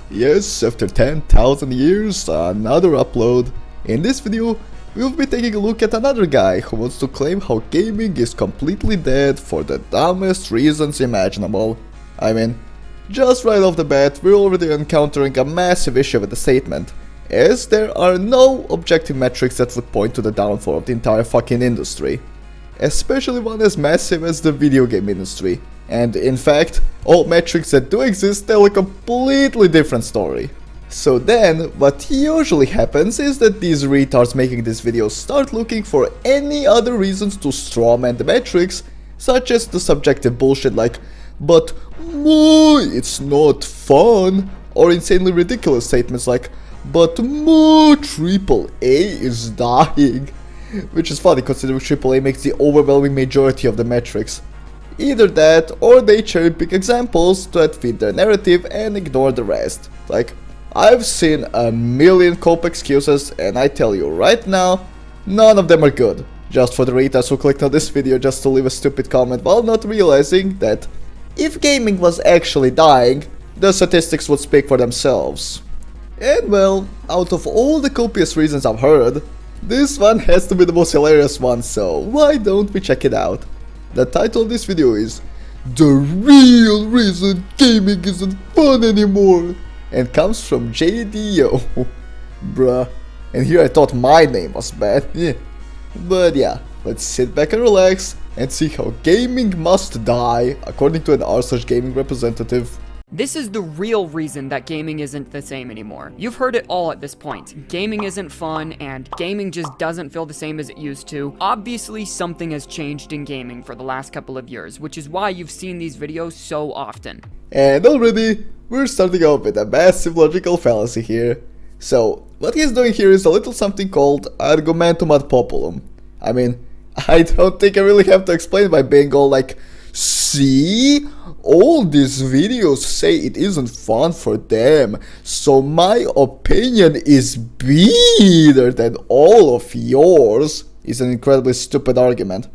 Yes, after 10,000 years, another upload. In this video, we'll be taking a look at another guy who wants to claim how gaming is completely dead for the dumbest reasons imaginable. I mean, just right off the bat, we're already encountering a massive issue with the statement, as there are no objective metrics that would point to the downfall of the entire fucking industry. Especially one as massive as the video game industry. And in fact, all metrics that do exist tell a completely different story. So then, what usually happens is that these retards making these videos start looking for any other reasons to strawman the metrics, such as the subjective bullshit like, but it's not fun, or insanely ridiculous statements like, but AAA is dying. Which is funny considering AAA makes the overwhelming majority of the metrics. Either that, or they cherry pick examples that fit their narrative and ignore the rest. Like, I've seen a million cope excuses, and I tell you right now, none of them are good. Just for the retards who clicked on this video just to leave a stupid comment while not realizing that if gaming was actually dying, the statistics would speak for themselves. And well, out of all the copious reasons I've heard, this one has to be the most hilarious one, so why don't we check it out? The title of this video is The Real Reason Gaming Isn't Fun Anymore, and comes from JDO. Bruh. And here I thought my name was bad. Yeah. But yeah, let's sit back and relax and see how gaming must die, according to an r/gaming representative. This is the real reason that gaming isn't the same anymore. You've heard it all at this point. Gaming isn't fun, and gaming just doesn't feel the same as it used to. Obviously, something has changed in gaming for the last couple of years, which is why you've seen these videos so often. And already, we're starting off with a massive logical fallacy here. So, what he's doing here is a little something called argumentum ad populum. I mean, I don't think I really have to explain by being all like, see? All these videos say it isn't fun for them, so my opinion is better than all of yours, is an incredibly stupid argument.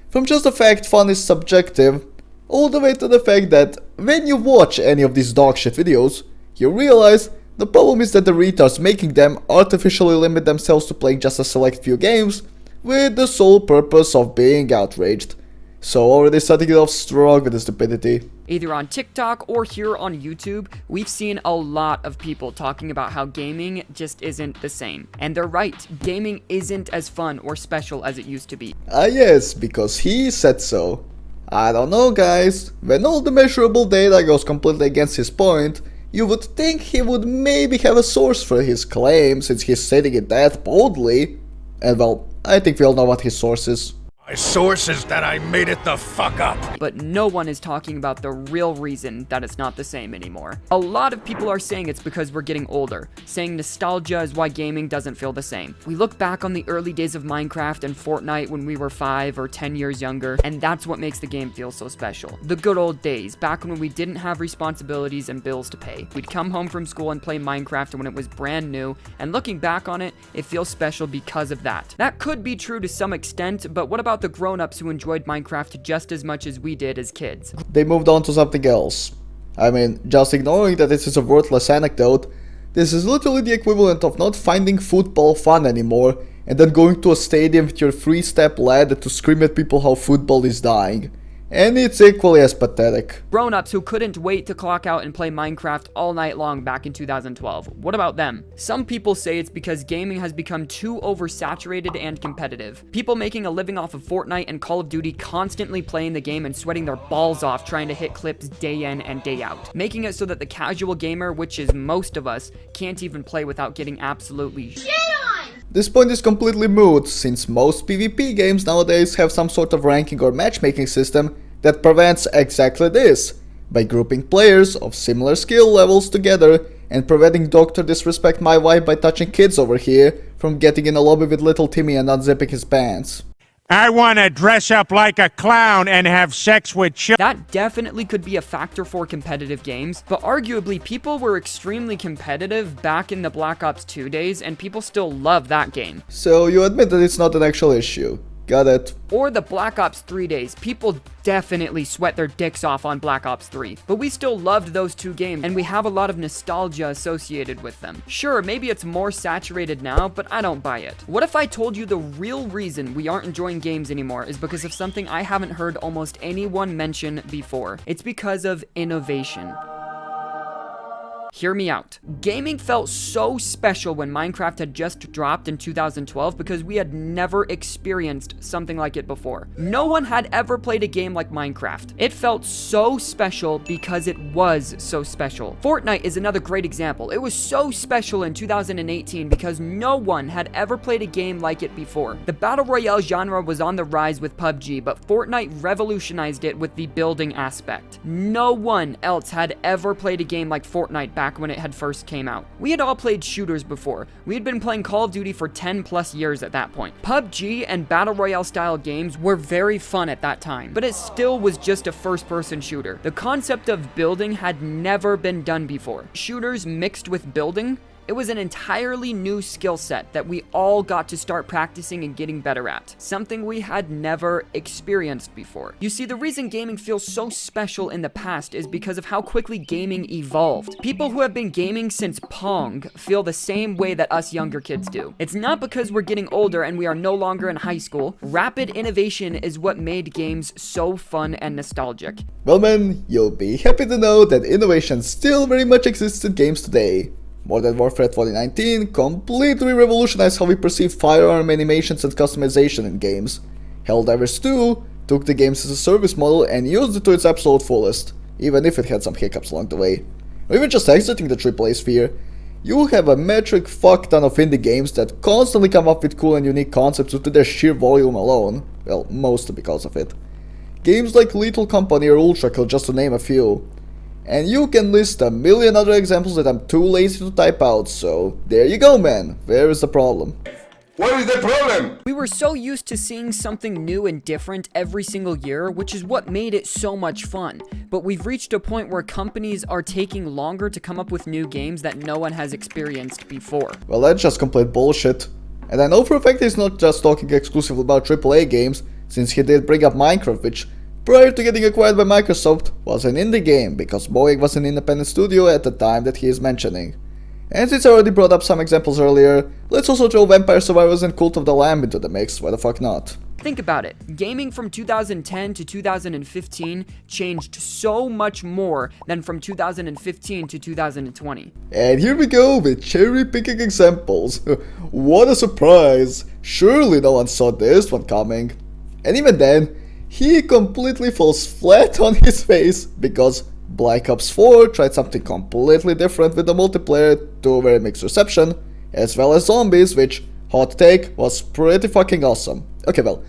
From just the fact fun is subjective, all the way to the fact that when you watch any of these dogshit videos, you realize the problem is that the retards making them artificially limit themselves to playing just a select few games, with the sole purpose of being outraged. So already starting it off strong with the stupidity. Either on TikTok or here on YouTube, we've seen a lot of people talking about how gaming just isn't the same. And they're right, gaming isn't as fun or special as it used to be. Yes, because he said so. I don't know guys, when all the measurable data goes completely against his point, you would think he would maybe have a source for his claim since he's stating it that boldly. And well, I think we all know what his source is. My source is that I made it the fuck up. But no one is talking about the real reason that it's not the same anymore. A lot of people are saying it's because we're getting older, saying nostalgia is why gaming doesn't feel the same. We look back on the early days of Minecraft and Fortnite when we were 5 or 10 years younger, and that's what makes the game feel so special. The good old days, back when we didn't have responsibilities and bills to pay. We'd come home from school and play Minecraft when it was brand new, and looking back on it, it feels special because of that. That could be true to some extent, but what about the grown-ups who enjoyed Minecraft just as much as we did as kids? They moved on to something else. I mean, just ignoring that this is a worthless anecdote, this is literally the equivalent of not finding football fun anymore and then going to a stadium with your 3-step ladder to scream at people how football is dying. And it's equally as pathetic. Grown-ups who couldn't wait to clock out and play Minecraft all night long back in 2012. What about them? Some people say it's because gaming has become too oversaturated and competitive. People making a living off of Fortnite and Call of Duty constantly playing the game and sweating their balls off trying to hit clips day in and day out. Making it so that the casual gamer, which is most of us, can't even play without getting absolutely shit on! This point is completely moot, since most PvP games nowadays have some sort of ranking or matchmaking system that prevents exactly this, by grouping players of similar skill levels together and preventing Dr. Disrespect My Wife by touching kids over here from getting in a lobby with little Timmy and unzipping his pants. I want to dress up like a clown and have sex with children. That definitely could be a factor for competitive games, but arguably people were extremely competitive back in the Black Ops 2 days and people still love that game. So you admit that it's not an actual issue. got it. Or the Black Ops 3 days. People definitely sweat their dicks off on Black Ops 3. But we still loved those two games, and we have a lot of nostalgia associated with them. Sure, maybe it's more saturated now, but I don't buy it. What if I told you the real reason we aren't enjoying games anymore is because of something I haven't heard almost anyone mention before? It's because of innovation. Hear me out. Gaming felt so special when Minecraft had just dropped in 2012 because we had never experienced something like it before. No one had ever played a game like Minecraft. It felt so special because it was so special. Fortnite is another great example. It was so special in 2018 because no one had ever played a game like it before. The Battle Royale genre was on the rise with PUBG, but Fortnite revolutionized it with the building aspect. No one else had ever played a game like Fortnite back when it had first came out. We had all played shooters before. We had been playing Call of Duty for 10 plus years at that point. PUBG and Battle Royale style games were very fun at that time, but it still was just a first person shooter. The concept of building had never been done before. Shooters mixed with building, it was an entirely new skill set that we all got to start practicing and getting better at. Something we had never experienced before. You see, the reason gaming feels so special in the past is because of how quickly gaming evolved. People who have been gaming since Pong feel the same way that us younger kids do. It's not because we're getting older and we are no longer in high school. Rapid innovation is what made games so fun and nostalgic. Well man, you'll be happy to know that innovation still very much exists in games today. Modern Warfare 2019 completely revolutionized how we perceive firearm animations and customization in games. Helldivers 2 took the games as a service model and used it to its absolute fullest, even if it had some hiccups along the way. Or even just exiting the AAA sphere, you have a metric fuck ton of indie games that constantly come up with cool and unique concepts due to their sheer volume alone, well, mostly because of it. Games like Lethal Company or Ultra Kill, just to name a few. And you can list a million other examples that I'm too lazy to type out, so there you go man, where is the problem? What is the problem? We were so used to seeing something new and different every single year, which is what made it so much fun. But we've reached a point where companies are taking longer to come up with new games that no one has experienced before. Well, that's just complete bullshit. And I know for a fact he's not just talking exclusively about AAA games, since he did bring up Minecraft, which prior to getting acquired by Microsoft was an indie game, because Boeing was an independent studio at the time that he is mentioning. And since I already brought up some examples earlier, let's also throw Vampire Survivors and Cult of the Lamb into the mix, why the fuck not? Think about it. Gaming from 2010 to 2015 changed so much more than from 2015 to 2020. And here we go with cherry picking examples. What a surprise! Surely no one saw this one coming. And even then, he completely falls flat on his face because Black Ops 4 tried something completely different with the multiplayer to a very mixed reception, as well as zombies, which, hot take, was pretty fucking awesome. Okay, well,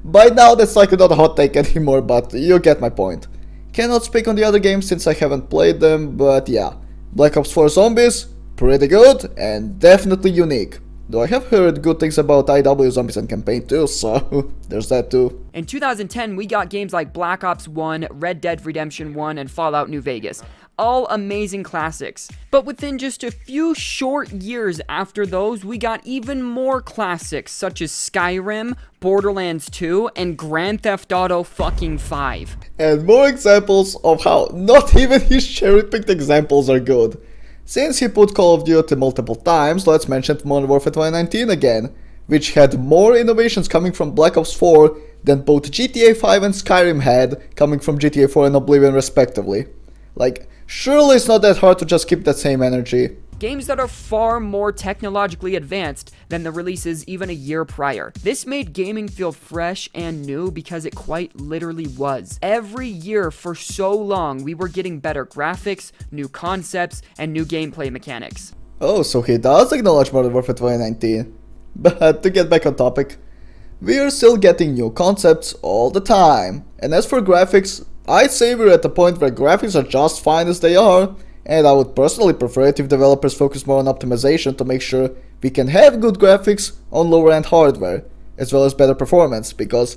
by now that's like not a hot take anymore, but you get my point. Cannot speak on the other games since I haven't played them, but yeah, Black Ops 4 Zombies, pretty good and definitely unique. Though I have heard good things about IW Zombies and Campaign too, so there's that too. In 2010, we got games like Black Ops 1, Red Dead Redemption 1, and Fallout New Vegas. All amazing classics. But within just a few short years after those, we got even more classics such as Skyrim, Borderlands 2, and Grand Theft Auto fucking 5. And more examples of how not even his cherry-picked examples are good. Since he put Call of Duty multiple times, let's mention Modern Warfare 2019 again, which had more innovations coming from Black Ops 4 than both GTA 5 and Skyrim had coming from GTA 4 and Oblivion respectively. Like, surely it's not that hard to just keep that same energy. Games that are far more technologically advanced than the releases even a year prior. This made gaming feel fresh and new because it quite literally was. Every year for so long, we were getting better graphics, new concepts, and new gameplay mechanics. Oh, so he does acknowledge Modern Warfare 2019. But to get back on topic, we are still getting new concepts all the time. And as for graphics, I'd say we're at the point where graphics are just fine as they are, and I would personally prefer it if developers focus more on optimization to make sure we can have good graphics on lower end hardware, as well as better performance, because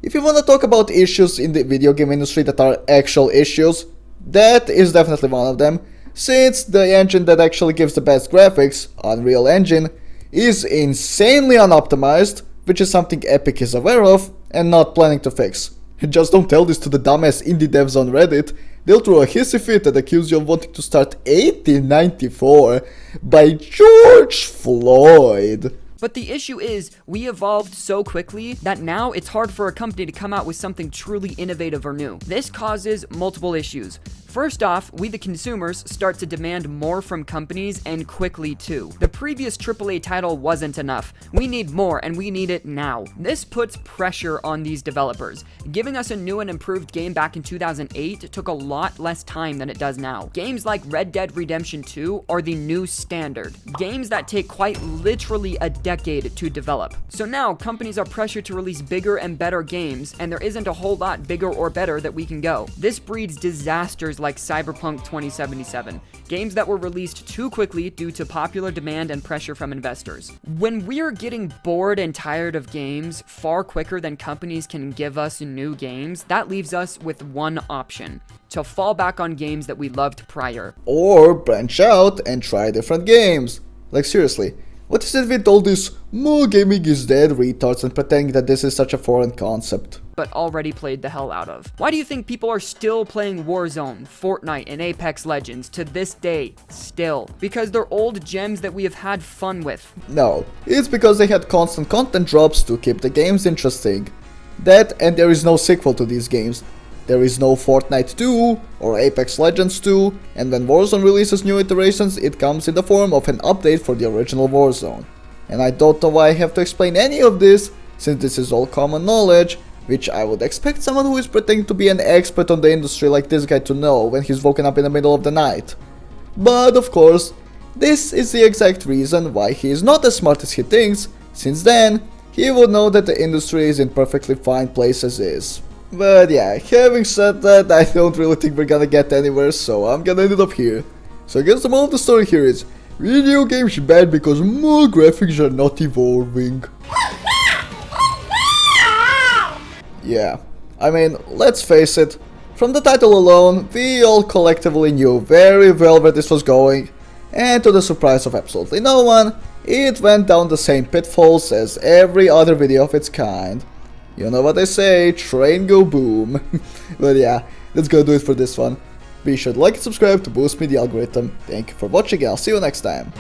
if you want to talk about issues in the video game industry that are actual issues, that is definitely one of them, since the engine that actually gives the best graphics, Unreal Engine, is insanely unoptimized, which is something Epic is aware of and not planning to fix. Just don't tell this to the dumbass indie devs on Reddit. They'll throw a hissy fit and accuse you of wanting to start 1894 by George Floyd. But the issue is, we evolved so quickly that now it's hard for a company to come out with something truly innovative or new. This causes multiple issues. First off, we the consumers start to demand more from companies, and quickly too. The previous AAA title wasn't enough. We need more, and we need it now. This puts pressure on these developers. Giving us a new and improved game back in 2008 took a lot less time than it does now. Games like Red Dead Redemption 2 are the new standard. Games that take quite literally a decade to develop. So now, companies are pressured to release bigger and better games, and there isn't a whole lot bigger or better that we can go. This breeds disasters like Cyberpunk 2077, games that were released too quickly due to popular demand and pressure from investors. When we're getting bored and tired of games far quicker than companies can give us new games, that leaves us with one option: to fall back on games that we loved prior. Or branch out and try different games. Like seriously, what is it with all this "more gaming is dead" retards and pretending that this is such a foreign concept? But already played the hell out of. Why do you think people are still playing Warzone, Fortnite, and Apex Legends to this day? Still. Because they're old gems that we have had fun with. No, it's because they had constant content drops to keep the games interesting. That, and there is no sequel to these games. There is no Fortnite 2 or Apex Legends 2, and when Warzone releases new iterations, it comes in the form of an update for the original Warzone. And I don't know why I have to explain any of this, since this is all common knowledge, which I would expect someone who is pretending to be an expert on the industry like this guy to know when he's woken up in the middle of the night. But of course, this is the exact reason why he is not as smart as he thinks, since then, he would know that the industry is in perfectly fine place as is. But yeah, having said that, I don't really think we're gonna get anywhere, so I'm gonna end it up here. So I guess the moral of the story here is, video games are bad because more graphics are not evolving. Yeah, I mean, let's face it, from the title alone, we all collectively knew very well where this was going, and to the surprise of absolutely no one, it went down the same pitfalls as every other video of its kind. You know what they say, train go boom. But yeah, that's gonna do it for this one. Be sure to like and subscribe to boost me the algorithm. Thank you for watching and I'll see you next time.